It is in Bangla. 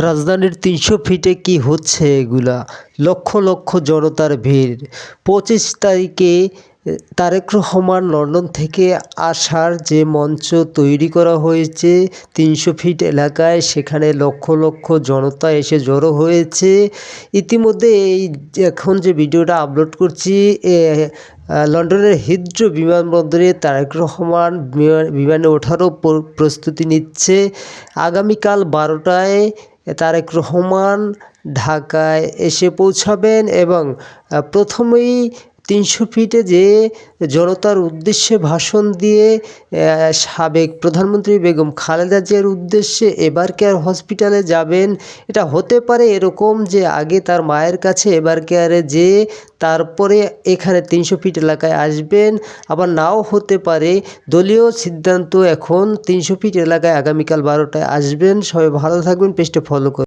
রাজধানীর ৩০০ ফিটে কি হচ্ছে এগুলা? লক্ষ লক্ষ জনতার ভিড়। ২৫ তারিখে তারেক রহমান লন্ডন থেকে আসার যে মঞ্চ তৈরি করা হয়েছে ৩০০ ফিট এলাকায়, সেখানে লক্ষ লক্ষ জনতা এসে জড়ো হয়েছে। ইতিমধ্যে এখন যে ভিডিওটা আপলোড করছি, লন্ডনের হিথ্রো বিমানবন্দরে তারেক রহমান বিমানে ওঠারও প্রস্তুতি নিচ্ছে। আগামীকাল ১২টায় তারেক রহমান ঢাকায় এসে পৌঁছাবেন এবং প্রথমেই ৩০০ ফিটে যে জনতার উদ্দেশ্যে ভাষণ দিয়ে সাবেক প্রধানমন্ত্রী বেগম খালেদা জিয়ার উদ্দেশ্যে এভার কেয়ার হসপিটালে যাবেন। এটা হতে পারে এরকম যে আগে তার মায়ের কাছে এভার কেয়ারে যেয়ে তারপরে এখানে ৩০০ ফিট এলাকায় আসবেন, আবার নাও হতে পারে। দলীয় সিদ্ধান্ত এখন ৩০০ ফিট এলাকায় আগামীকাল ১২টায় আসবেন। সবাই ভালো থাকবেন, পেজটা ফলো করুন।